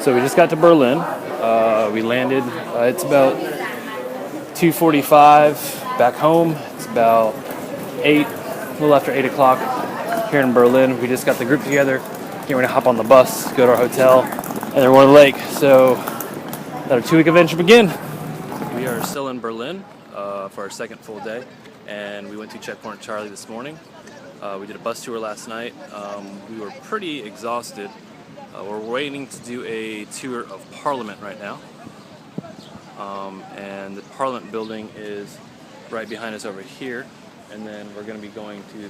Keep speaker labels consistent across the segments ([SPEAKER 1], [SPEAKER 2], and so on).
[SPEAKER 1] So we just got to Berlin. We landed. It's about 2:45 back home. It's about 8, a little after 8 o'clock here in Berlin. We just got the group together. Getting ready to hop on the bus, go to our hotel, and then we're going to the lake. So let our 2-week adventure begin. We are still in Berlin for our second full day, and we went to Checkpoint Charlie this morning. We did a bus tour last night. We were pretty exhausted. We're waiting to do a tour of Parliament right now. And the Parliament building is right behind us over here. And then we're going to be going to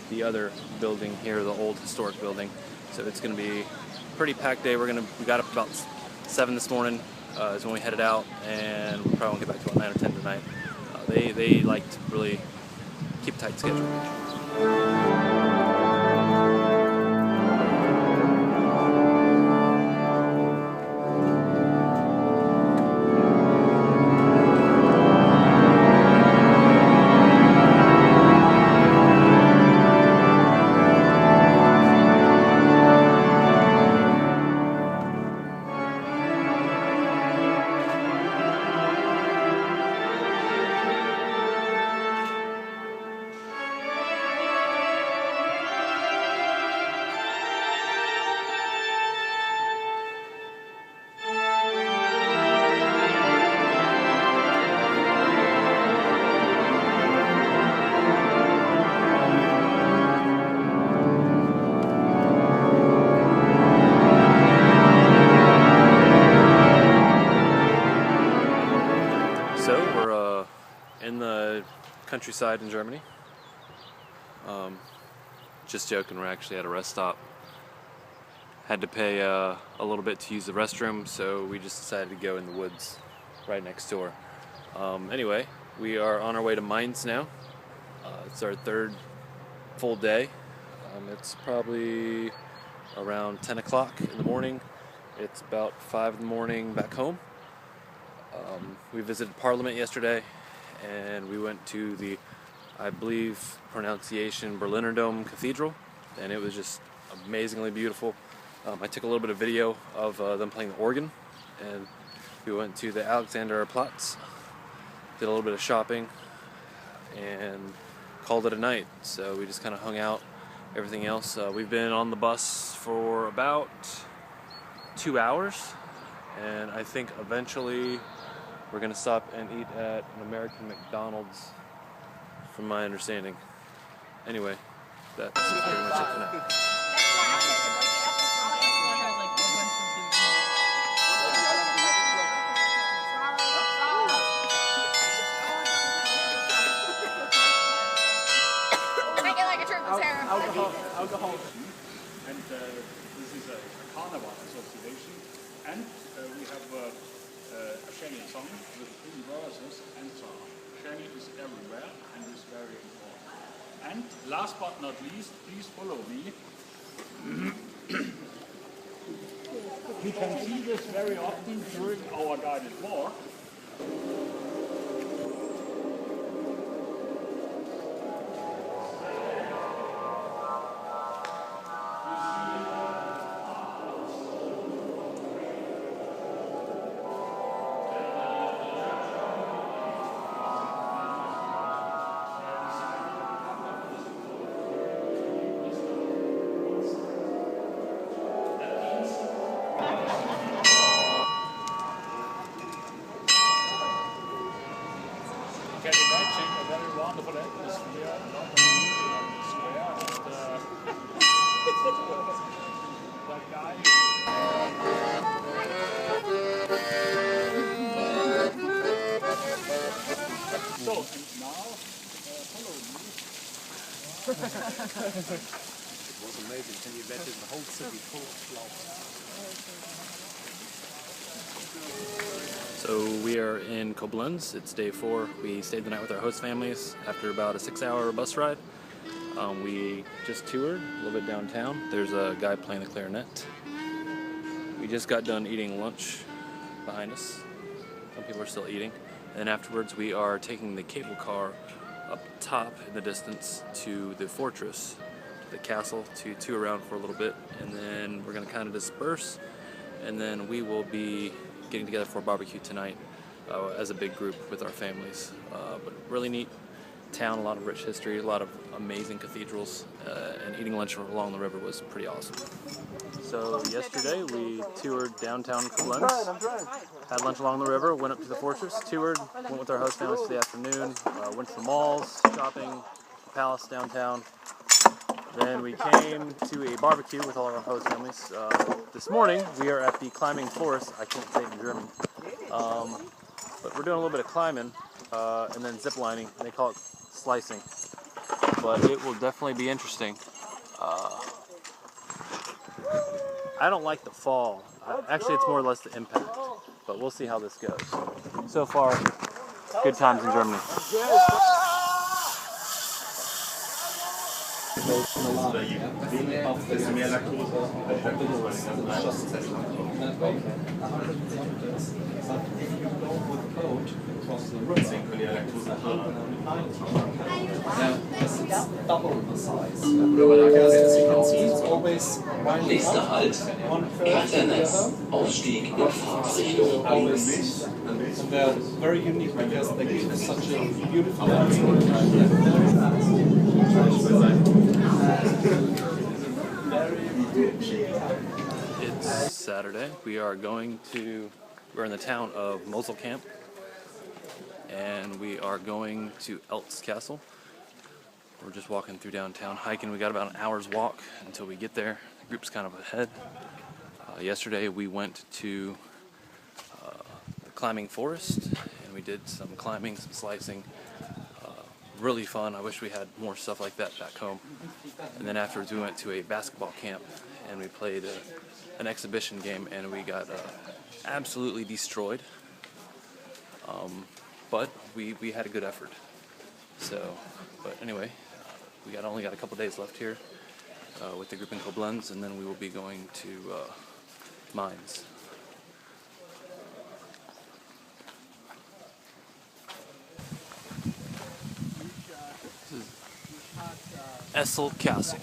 [SPEAKER 1] the other building here, the old historic building. So it's going to be a pretty packed day. We got up about 7 this morning is when we headed out, and we probably won't get back to about 9 or 10 tonight. They like to really keep a tight schedule. In the countryside in Germany. Just joking, we're actually at a rest stop. Had to pay a little bit to use the restroom, so we just decided to go in the woods right next door. Anyway, we are on our way to Mainz now. It's our third full day. It's probably around 10 o'clock in the morning. It's about 5 in the morning back home. We visited Parliament yesterday, and we went to the, I believe, pronunciation Berliner Dom Cathedral, and it was just amazingly beautiful. I took a little bit of video of them playing the organ, and we went to the Alexanderplatz, did a little bit of shopping, and called it a night. So we just kind of hung out. Everything else, we've been on the bus for about 2 hours, and I think eventually we're going to stop and eat at an American McDonald's, from my understanding. Anyway, that's pretty much it for now.
[SPEAKER 2] Make it like a triple terror.
[SPEAKER 3] Alcohol. And this is a carnival association. And we have a shaky song with 3 verses and so on. Shaky is everywhere and is very important. And last but not least, please follow me. You can see this very often during our guided walk. Can imagine a very wonderful atmosphere along the square, and that guy. So, and now, follow me.
[SPEAKER 1] It was amazing. Can you imagine the whole city full of flowers? So we are in Koblenz. It's day 4. We stayed the night with our host families after about a 6-hour bus ride. We just toured a little bit downtown. There's a guy playing the clarinet. We just got done eating lunch behind us. Some people are still eating. And afterwards we are taking the cable car up top in the distance to the fortress, to the castle, to tour around for a little bit. And then we're going to kind of disperse and then we will be getting together for a barbecue tonight as a big group with our families. But really neat town, a lot of rich history, a lot of amazing cathedrals, and eating lunch along the river was pretty awesome. So yesterday we toured downtown Koblenz, had lunch along the river, went up to the fortress, toured, went with our host families for the afternoon, went to the malls, shopping, the palace downtown. Then we came to a barbecue with all of our host families. This morning we are at the climbing forest. I can't say it in German, but we're doing a little bit of climbing and then zip lining. They call it slicing, but it will definitely be interesting. I don't like the fall. Actually, it's more or less the impact, but we'll see how this goes. So far, good times in Germany.
[SPEAKER 4] Nächster Halt, Platternest, Aufstieg in Fahrtrichtung links.
[SPEAKER 5] And they're very unique because they give us such a beautiful
[SPEAKER 1] It's Saturday. We're in the town of Moselkamp, and we are going to Elt's Castle. We're just walking through downtown, hiking. We got about an hour's walk until we get there. The group's kind of ahead. Yesterday we went to the climbing forest, and we did some climbing, some slicing. Really fun. I wish we had more stuff like that back home. And then afterwards we went to a basketball camp, and we played an exhibition game, and we got absolutely destroyed. But we had a good effort. So, but anyway, we only got a couple days left here with the group in Koblenz, and then we will be going to Mainz. Essel Castle,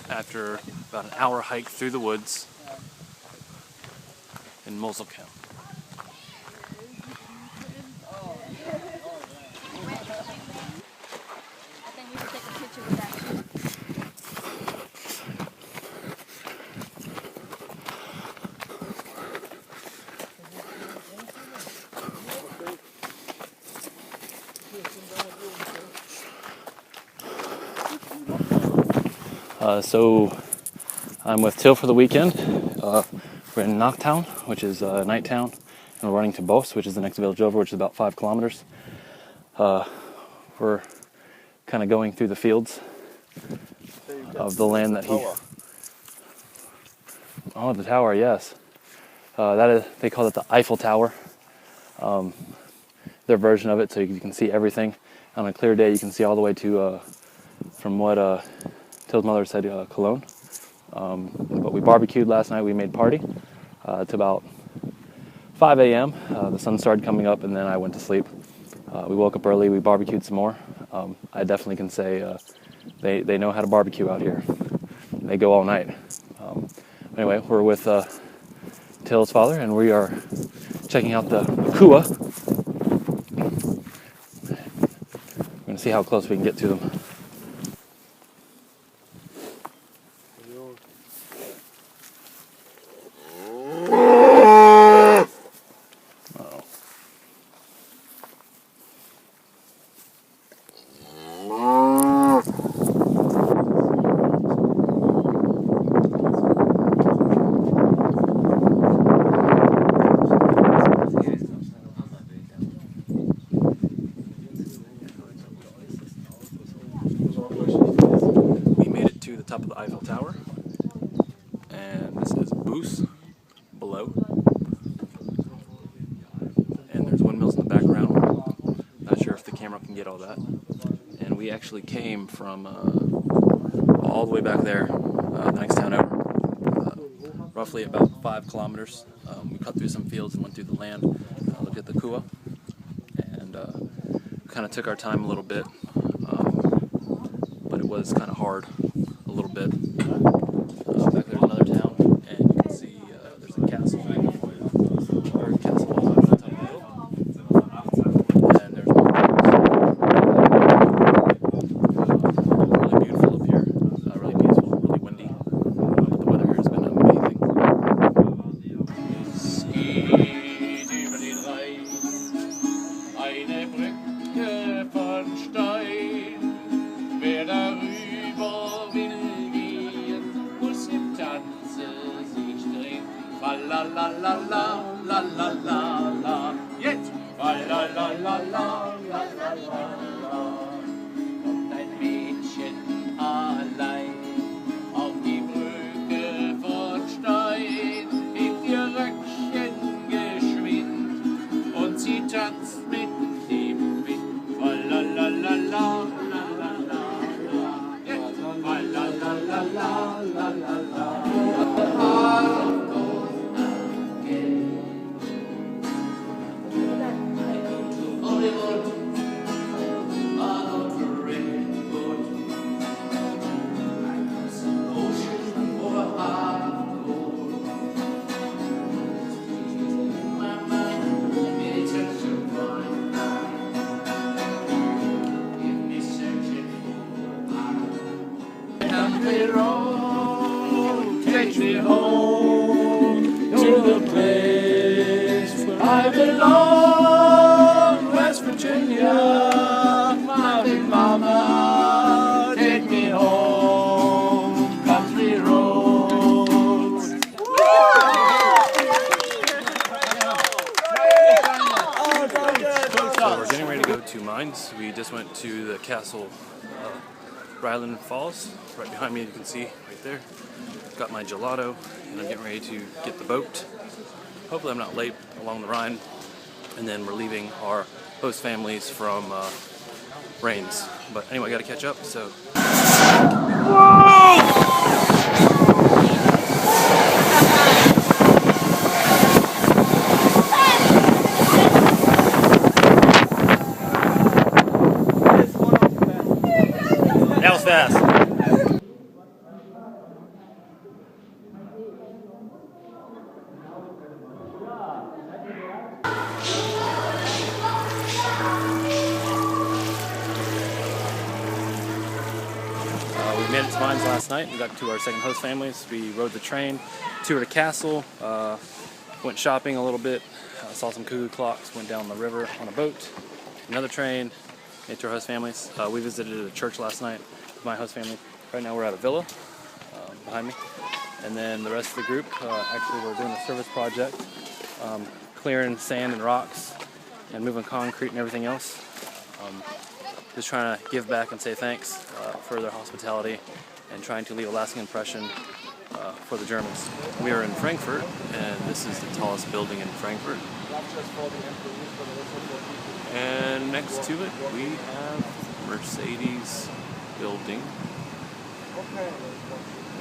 [SPEAKER 1] after about an hour hike through the woods in Moselkamp.
[SPEAKER 2] I think we should take a picture with that.
[SPEAKER 1] So I'm with Till for the weekend. We're in Nachttown, which is night town, and we're running to Bos, which is the next village over, which is about 5 kilometers. We're kind of going through the fields of the land that he... Oh, the tower, yes. They call it the Eiffel Tower. Their version of it, so you can see everything. On a clear day, you can see all the way to, from what Till's mother said, Cologne. But we barbecued last night. We made party to about 5 a.m. The sun started coming up, and then I went to sleep. We woke up early. We barbecued some more. I definitely can say they know how to barbecue out here. They go all night. Anyway, we're with Till's father, and we are checking out the Kua. We're going to see how close we can get to them. Top of the Eiffel Tower, and this is Boos below, and there's windmills in the background. Not sure if the camera can get all that. And we actually came from all the way back there, the next town over, roughly about 5 kilometers. We cut through some fields and went through the land, looked at the Kua, and kind of took our time a little bit, but it was kind of hard. A little bit. Back there's another town, and you can see there's a castle.
[SPEAKER 3] la la la la la la la la. Jetzt! La la la la la la la la. Kommt ein Mädchen allein auf die Brücke von Stein, hebt ihr Röckchen geschwind und sie tanzt mit dem Wind. La la la la la la la. Jetzt! La la la la la la la. Takes me home to the place where I belong, West Virginia, my big mama. Take me home, country roads.
[SPEAKER 1] So we're getting ready to go to Mainz. We just went to the castle, Rheins Falls. Right behind me, you can see right there. Got my gelato, and I'm getting ready to get the boat. Hopefully I'm not late along the Rhine. And then we're leaving our host families from Rheins. But anyway, I gotta catch up, so. That was fast. We made it to Mainz last night. We got to our second host families. We rode the train, toured a castle, went shopping a little bit, saw some cuckoo clocks, went down the river on a boat, another train, made it to our host families. We visited a church last night with my host family. Right now we're at a villa behind me. And then the rest of the group, actually we're doing a service project, clearing sand and rocks and moving concrete and everything else. Just trying to give back and say thanks for their hospitality and trying to leave a lasting impression for the Germans. We are in Frankfurt, and this is the tallest building in Frankfurt. And next to it, we have Mercedes building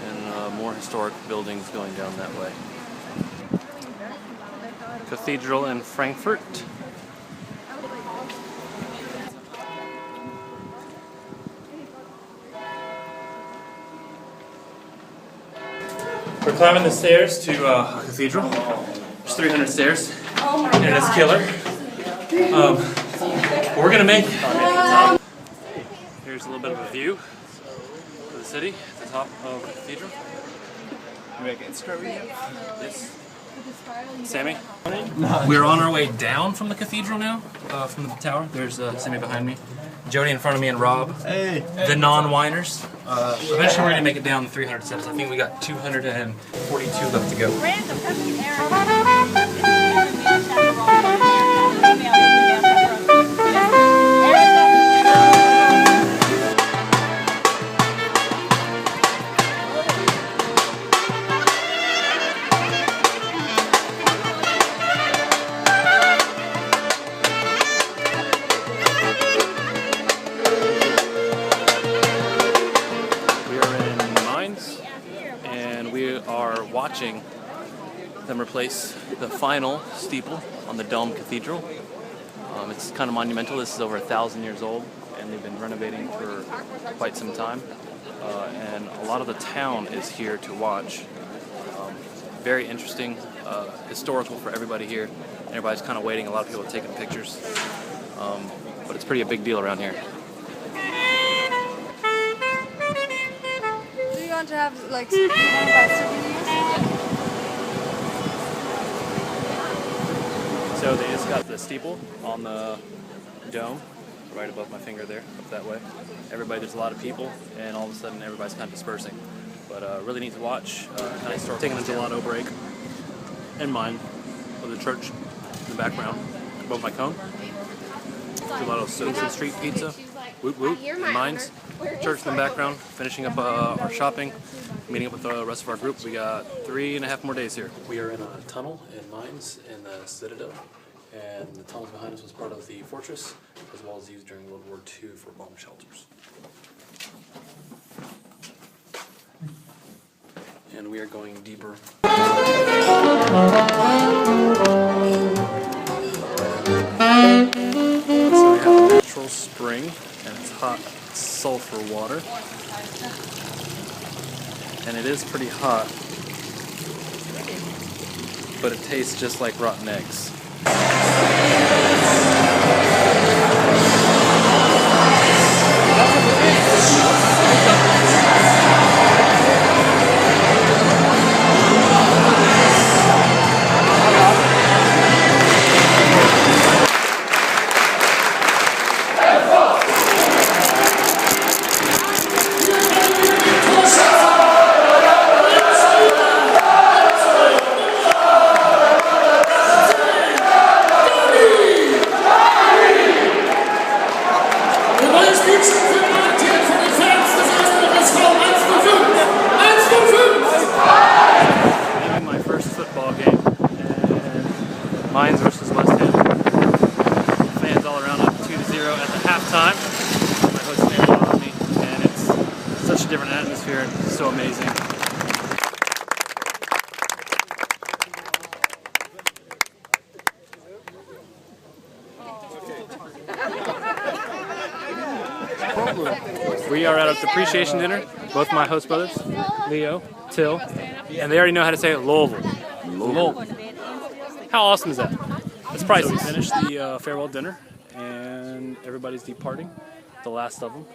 [SPEAKER 1] and more historic buildings going down that way. Cathedral in Frankfurt. We're climbing the stairs to a cathedral. There's 300 stairs, and it's killer. We're gonna make it. Here's a little bit of a view of the city at the top of the cathedral.
[SPEAKER 5] You make Instagram video?
[SPEAKER 1] Yes. Sammy? We're on our way down from the cathedral now, from the tower. There's Sammy behind me, Jody in front of me, and Rob, the non-whiners. Eventually we're going to make it down the 300 steps. I think we got 242 left to go. Watching them replace the final steeple on the Dome Cathedral. It's kind of monumental. This is over 1,000 years old, and they've been renovating for quite some time. And a lot of the town is here to watch. Very interesting, historical for everybody here. Everybody's kind of waiting. A lot of people are taking pictures, but it's pretty a big deal around here.
[SPEAKER 2] Do you want to have like souvenirs?
[SPEAKER 1] So they just got the steeple on the dome, right above my finger there, up that way. There's a lot of people, and all of a sudden everybody's kind of dispersing. But really neat to watch, kind of start taking a gelato break. and mine, with a church in the background above my cone. Gelato Sosa Street Pizza, Woot Woot, and Mainz. Church in the background, finishing up our shopping, meeting up with the rest of our group. We got 3.5 more days here. We are in a tunnel in Mainz in the Citadel, and the tunnel behind us was part of the fortress, as well as used during World War II for bomb shelters. And we are going deeper. So we have a natural spring, and it's hot sulfur water. And it is pretty hot, but it tastes just like rotten eggs. My first football game, and Mainz versus West Ham. Fans all around up 2-0 at the halftime. My host fans all on me, and it's such a different atmosphere and it's so amazing. We are at a appreciation dinner. Both my host brothers, Leo, Till, and they already know how to say it, Louisville. Louisville. How awesome is that? It's priceless. So we finished the farewell dinner, and everybody's departing, the last of them.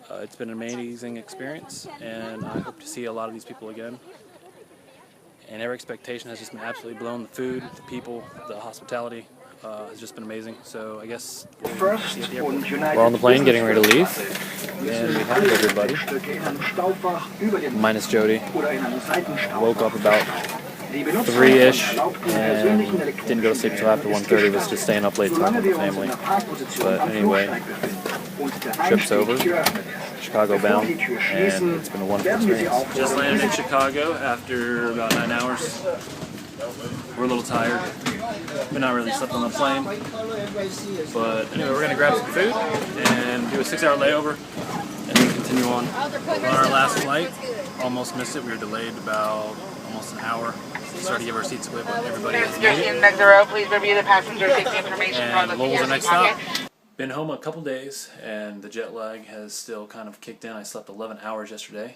[SPEAKER 1] It's been an amazing experience, and I hope to see a lot of these people again. And every expectation has just been absolutely blown. The food, the people, the hospitality has just been amazing. So I guess we're on the plane getting ready to leave, and we have everybody, minus Jody. Woke up about 3-ish and didn't go to sleep until after 1:30. Was just staying up late talking with the family. But anyway, trip's over. Chicago bound, and it's been a wonderful experience. Just landed in Chicago after about 9 hours. We're a little tired, but not really slept on the plane. But anyway, we're gonna grab some food and do a 6-hour layover, and then continue on. On our last flight, almost missed it. We were delayed about almost an hour. We started to give our seats away, but everybody has made it.
[SPEAKER 6] Please review the passenger safety information.
[SPEAKER 1] And Louisville's the next stop. Been home a couple days, and the jet lag has still kind of kicked in. I slept 11 hours yesterday.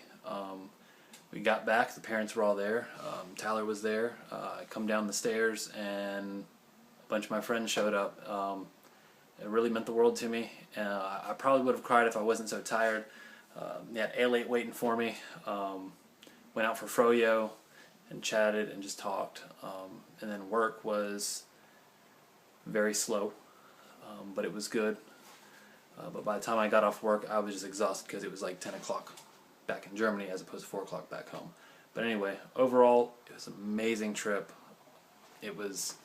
[SPEAKER 1] We got back, the parents were all there. Tyler was there. I come down the stairs, and a bunch of my friends showed up. It really meant the world to me. I probably would have cried if I wasn't so tired. They had Ale8 waiting for me. Went out for froyo and chatted and just talked. And then work was very slow. But it was good. But by the time I got off work, I was just exhausted because it was like 10 o'clock back in Germany as opposed to 4 o'clock back home. But anyway, overall, it was an amazing trip. It was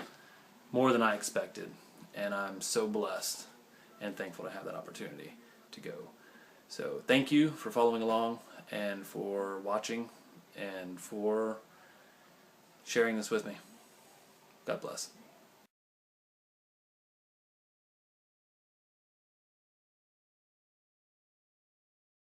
[SPEAKER 1] more than I expected, and I'm so blessed and thankful to have that opportunity to go. So thank you for following along and for watching and for sharing this with me. God bless.